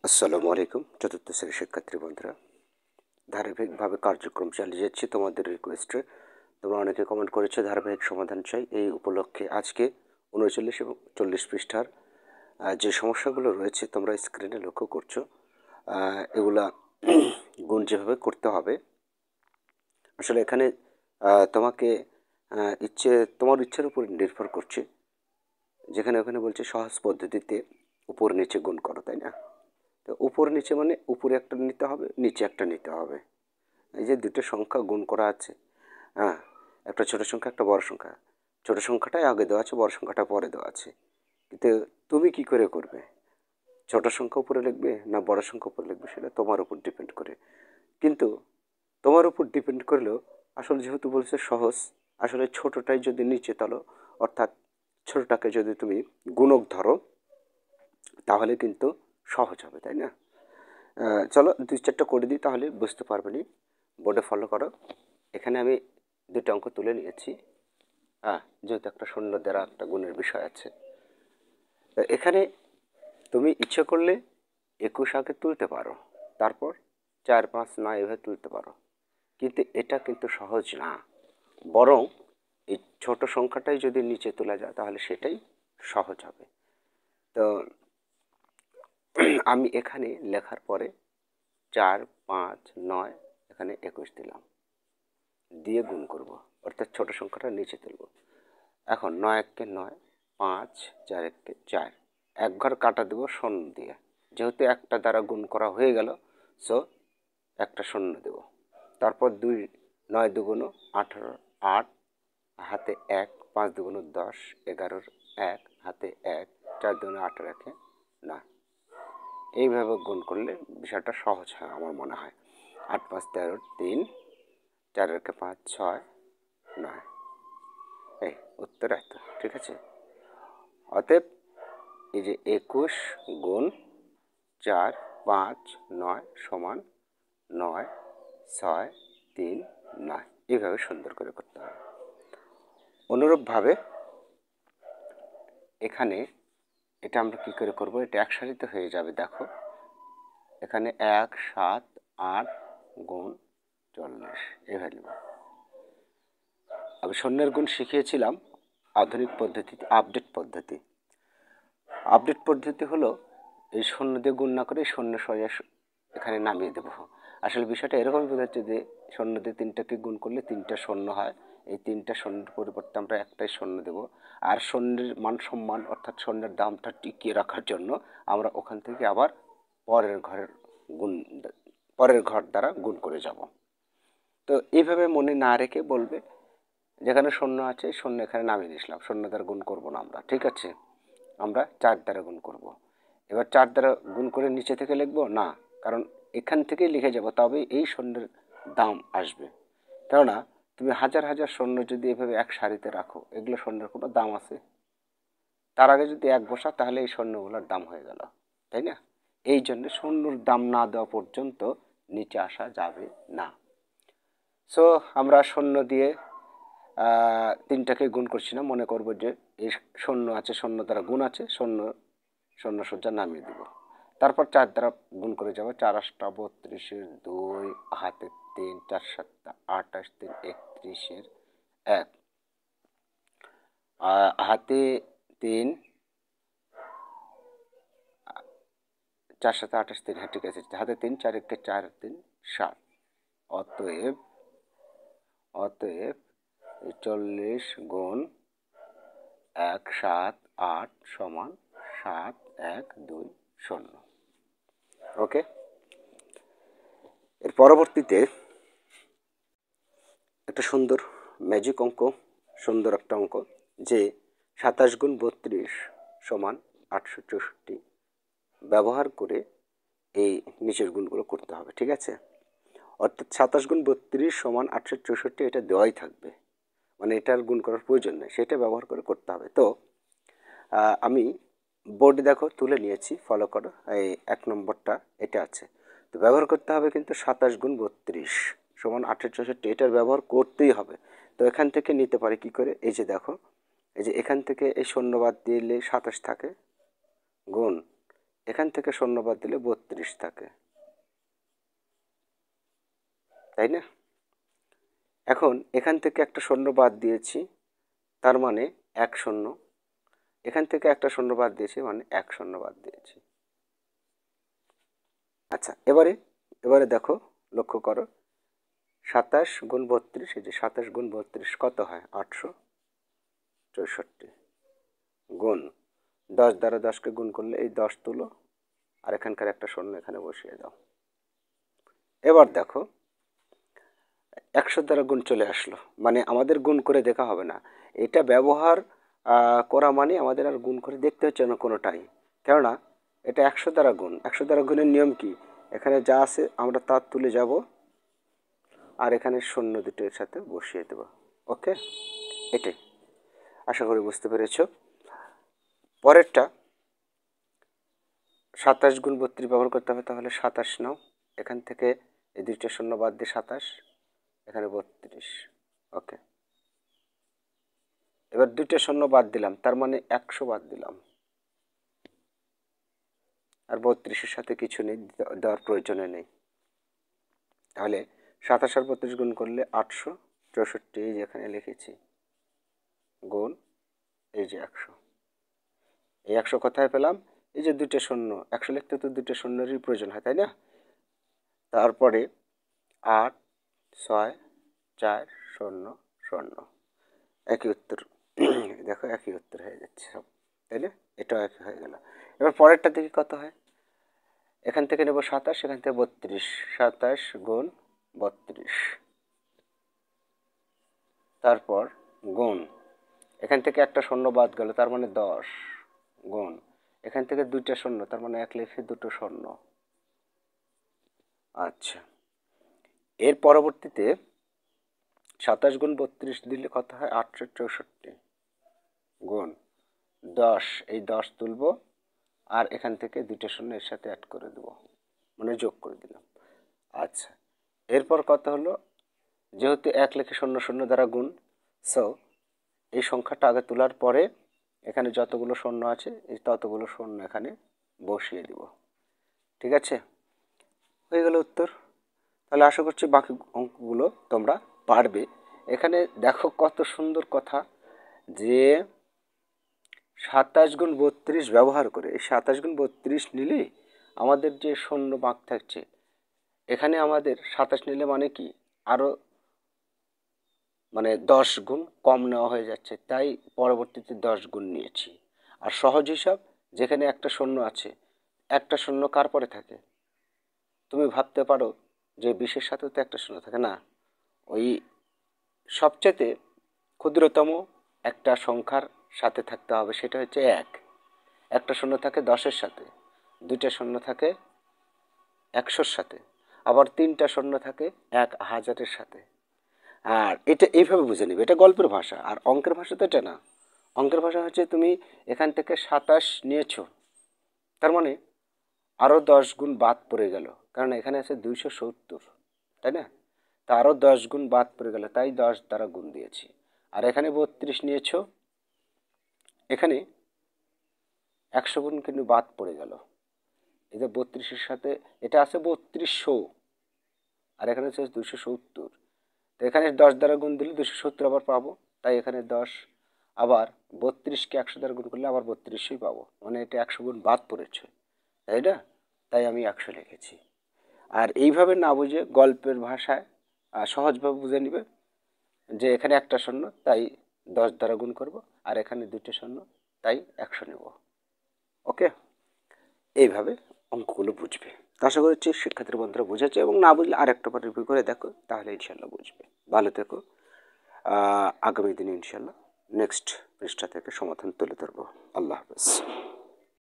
আসসালামু আলাইকুম চতুর্থ শ্রেণীর শিক্ষার্থী বন্ধুরা, ধারাবাহিকভাবে কার্যক্রম চালিয়ে যাচ্ছি তোমাদের রিকোয়েস্টে। তোমরা অনেকে কমেন্ট করেছো ধারাবাহিক সমাধান চাই। এই উপলক্ষে আজকে 39 এবং 40 পৃষ্ঠার যে সমস্যাগুলো রয়েছে তোমরা স্ক্রিনে লক্ষ্য করছো, এগুলা গুণ যেভাবে করতে হবে আসলে এখানে তোমাকে তোমার ইচ্ছের উপর নির্ভর করছে। যেখানে ওখানে বলছে সহজ পদ্ধতিতে উপর নিচে গুণ করো, তাই না? তো উপর নিচে মানে উপরে একটা নিতে হবে, নিচে একটা নিতে হবে। এই যে দুটো সংখ্যা গুণ করা আছে, হ্যাঁ, একটা ছোট সংখ্যা একটা বড় সংখ্যা, ছোট সংখ্যাটাই আগে দেওয়া আছে, বড় সংখ্যাটা পরে দেওয়া আছে। কিন্তু তুমি কি করে করবে, ছোট সংখ্যা উপরে লিখবে না বড় সংখ্যা উপরে লিখবে সেটা তোমার উপর ডিপেন্ড করে। কিন্তু তোমার উপর ডিপেন্ড করলেও আসলে যেহেতু বলছে সহজ, আসলে ছোটটাই যদি নিচে তোলো, অর্থাৎ ছোটটাকে যদি তুমি গুণক ধরো তাহলে কিন্তু সহজ হবে, তাই না? চলো 2-4টা করে দিই, তাহলে বুঝতে পারবে নি। বোর্ডে ফলো করো। এখানে আমি দুটো অঙ্ক তুলে নিয়েছি, যেহেতু একটা শূন্য দ্বারা একটা গুণের বিষয় আছে। এখানে তুমি ইচ্ছে করলে 21 আগে তুলতে পারো, তারপর 4, 5, 9 এভাবে তুলতে পারো, কিন্তু এটা কিন্তু সহজ না। বরং এই ছোট সংখ্যাটাই যদি নিচে তোলা যায় তাহলে সেটাই সহজ হবে। তো আমি এখানে লেখার পরে 4, 5, 9 এখানে 21 দিলাম, দিয়ে গুণ করব, অর্থাৎ ছোট সংখ্যাটা নিচে তুলব। এখন 9 1-কে 9, 5 4 1-কে 4, এক ঘর কাটা দেব শূন্য দিয়ে, যেহেতু একটা দ্বারা গুণ করা হয়ে গেল, সো একটা শূন্য দেব। তারপর 2 9 2 18, 8 হাতে 1, 5 2 10, 11 1 হাতে 1, 4 2 18 1 9। এইভাবে গুণ করলে বিষয়টা সহজ হয় আমার মনে হয়। 8 5 13, 3 4 1 5 6 9, এই উত্তর এত। ঠিক আছে, অতএব এই যে 21 গুণ 4 5 9 সমান 9 6 3 9, এইভাবে সুন্দর করে করতে হবে। অনুরূপভাবে এখানে এটা আমরা কী করে করব, এটা এক সারিতে হয়ে যাবে। দেখো এখানে 1 7 8 গুণ 40, এভাবে নেব। আমি শূন্যের গুণ শিখিয়েছিলাম আধুনিক পদ্ধতিতে, আপডেট পদ্ধতি হলো এই শূন্য দিয়ে গুণ না করে শূন্য সোজা এখানে নামিয়ে দেবো। আসলে বিষয়টা এরকমই বোঝাচ্ছে যে শূন্য দিয়ে 3টাকে গুণ করলে 3টা শূন্য হয়, এই 3টা শূন্যের পরিবর্তে আমরা একটাই শূন্য দেব। আর শূন্যের মান সম্মান অর্থাৎ শূন্যের দামটা টিকিয়ে রাখার জন্য আমরা ওখান থেকে আবার পরের ঘর দ্বারা গুণ করে যাব। তো এইভাবে মনে না রেখে বলবে যেখানে শূন্য আছে শূন্য এখানে নামিয়ে নিয়েছিলাম, শূন্য দ্বারা গুণ করব না আমরা, ঠিক আছে? আমরা 4 দ্বারা গুণ করব। এবার 4 দ্বারা গুণ করে নিচে থেকে লিখব না, কারণ এখান থেকেই লিখে যাব, তবে এই শূন্যের দাম আসবে। কেননা তুমি হাজার হাজার শূন্য যদি এভাবে এক সারিতে রাখো, এগুলো শূন্যের কোনো দাম আছে? তার আগে যদি 1 বসা তাহলে এই শূন্যগুলোর দাম হয়ে গেল, তাই না? এই জন্য শূন্যর দাম না দেওয়া পর্যন্ত নিচে আসা যাবে না। সো আমরা শূন্য দিয়ে 3টাকে গুণ করছি না, মনে করব যে এই শূন্য আছে, শূন্য দ্বারা গুণ আছে, শূন্য শূন্য সজ্জা নামিয়ে দেব। তারপর 4 দ্বারা গুণ করে যাব, 4 8 32, 2 হাতে 3, 4 7 28, 3 31, 1 হাতে 3, 4 7 28 3, হ্যাঁ ঠিক আছে, হাতে 3 4 1 4 3 7। অতএব 40 গুণ 1 7 8 সমান 7 1 2 0। ওকে, এর পরবর্তীতে একটা সুন্দর ম্যাজিক অঙ্ক, সুন্দর একটা অঙ্ক, যে 27 গুণ 32 সমান 864 ব্যবহার করে এই নিচের গুণগুলো করতে হবে। ঠিক আছে, অর্থাৎ 27 গুণ 32 সমান 864 এটা দেওয়াই থাকবে, মানে এটার গুণ করার প্রয়োজন নেই, সেটা ব্যবহার করে করতে হবে। তো আমি বোর্ডে দেখো তুলে নিয়েছি, ফলো করো। এই 1 নম্বরটা এটা আছে, তো ব্যবহার করতে হবে কিন্তু 27 গুণ 32 সমান 864, এটার ব্যবহার করতেই হবে। তো এখান থেকে নিতে পারি কি করে, এই যে দেখো, এই যে এখান থেকে এই শূন্য বাদ দিলে 27 থাকে, গুণ এখান থেকে শূন্য বাদ দিলে 32 থাকে, তাই না? এখন এখান থেকে একটা শূন্য বাদ দিয়েছি, তার মানে 1 শূন্য। এখান থেকে একটা শূন্য বাদ দিয়েছি, মানে 1 শূন্য বাদ দিয়েছি। আচ্ছা, এবারে দেখো, লক্ষ্য করো, 27 গুণ 32, এই যে 27 গুণ 32 কত হয়? 864 গুণ 10 দ্বারা 10কে গুণ করলে এই 10 তুলো, আর এখানকার একটা শূন্য এখানে বসিয়ে দাও। এবার দেখো 100 দ্বারা গুণ চলে আসলো, মানে আমাদের গুণ করে দেখা হবে না। এটা ব্যবহার করা মানে আমাদের আর গুণ করে দেখতে হচ্ছে না কোনোটাই, কেননা এটা 100 দ্বারা গুণ। 100 দ্বারা গুণের নিয়ম কি? এখানে যা আছে আমরা তা তুলে যাব, আর এখানে শূন্য দুটোর সাথে বসিয়ে দেব। ওকে, এটাই, আশা করি বুঝতে পেরেছ। পরেরটা 27 গুণ 32 ব্যবহার করতে হবে, তাহলে 27 নাও, এখান থেকে এই দুইটা শূন্য বাদ দিয়ে 27, এখানে 32। ওকে, এবার দুইটা শূন্য বাদ দিলাম, তার মানে 100 বাদ দিলাম, আর 32-এর সাথে কিছু নেই, দেওয়ার প্রয়োজনে নেই। তাহলে 27 আর 32 গুণ করলে 864, এই যে এখানে লিখেছি, গুণ এই যে 100। এই 100 কোথায় পেলাম? এই যে দুইটা শূন্য, 100 লিখতে তো দুইটা শূন্যেরই প্রয়োজন হয়, তাই না? তারপরে 8 6 4 0 0, একই উত্তর। দেখো একই উত্তর হয়ে যাচ্ছে সব, তাই না? এটাও একই হয়ে গেল। এবার পরেরটা দেখি কত হয়। এখান থেকে নেব 27, এখান থেকে 32, 27 গুণ 32, তারপর গুণ, এখান থেকে একটা শূন্য বাদ গেল, তার মানে 10, গুণ, এখান থেকে দুইটা শূন্য, তার মানে 1 লিখে দুটো শূন্য। আচ্ছা, এর পরবর্তীতে 27 গুণ 32 দিলে কত হয়? 864 গুণ 10, এই 10 তুলব, আর এখান থেকে দুইটা শূন্য এর সাথে অ্যাড করে দেব, মানে যোগ করে দিলাম। আচ্ছা, এরপর কত হলো? যেহেতু 1 লিখে 0 0 দ্বারা গুণ, সো এই সংখ্যাটা আগে তোলার পরে এখানে যতগুলো শূন্য আছে এই ততগুলো শূন্য এখানে বসিয়ে দিব। ঠিক আছে, হয়ে গেল উত্তর। তাহলে আশা করছি বাকি অঙ্কগুলো তোমরা পারবে। এখানে দেখো কত সুন্দর কথা, যে 27 গুণ 32 ব্যবহার করে, এই 27 গুণ 32 নিলে আমাদের যে শূন্য বাঁক থাকছে, এখানে আমাদের 27 নিলে মানে কি আরও মানে 10 গুণ কম নেওয়া হয়ে যাচ্ছে, তাই পরবর্তীতে 10 গুণ নিয়েছি। আর সহজ হিসাব, যেখানে একটা শূন্য আছে, একটা শূন্য কার পরে থাকে? তুমি ভাবতে পারো যে 20-এর সাথেও তো একটা শূন্য থাকে না, ওই সবচেয়ে ক্ষুদ্রতম একটা সংখ্যার সাথে থাকতে হবে, সেটা হচ্ছে 1। একটা শূন্য থাকে 10-এর সাথে, দুইটা শূন্য থাকে 100-র সাথে, আবার তিনটা শূন্য থাকে 1000-এর সাথে। আর এটা এইভাবে বুঝে নিবে, এটা গল্পের ভাষা। আর অঙ্কের ভাষা তো এটা না, অঙ্কের ভাষা হচ্ছে তুমি এখান থেকে 27 নিয়েছো, তার মানে আরও 10 গুণ বাদ পড়ে গেল, কারণ এখানে আছে 270, তাই না? তা আরও 10 গুণ বাদ পড়ে গেল, তাই 10 দ্বারা গুণ দিয়েছি। আর এখানে 32 নিয়েছো, এখানে 100 গুণ কিন্তু বাদ পড়ে গেল, এই যে 32-এর সাথে এটা আছে 3200, আর এখানে হচ্ছে 270, তো এখানে 10 দ্বারা গুণ দিলে 270 আবার পাবো, তাই এখানে 10, আবার 32-কে 100 দ্বারা গুণ করলে আবার 3200ই পাবো, মানে এটা 100 গুণ বাদ পড়েছে, তাই না? তাই আমি 100 লিখেছি। আর এইভাবে না বুঝে গল্পের ভাষায় সহজভাবে বুঝে নিবে যে এখানে একটা শূন্য, তাই 10 দ্বারা গুণ করব, আর এখানে দুটো শূন্য, তাই 100 নেব। ওকে, এইভাবে অঙ্কগুলো বুঝবে। আশা করছি শিক্ষার্থী বন্ধুরা বুঝেছে, এবং না বুঝলে আরেকটা বার রিভিউ করে দেখো, তাহলে ইনশাল্লাহ বুঝবে। ভালো থেকো, আগামী দিনে ইনশাল্লাহ নেক্সট পৃষ্ঠা থেকে সমাধান তুলে ধরবো। আল্লাহ হাফেজ।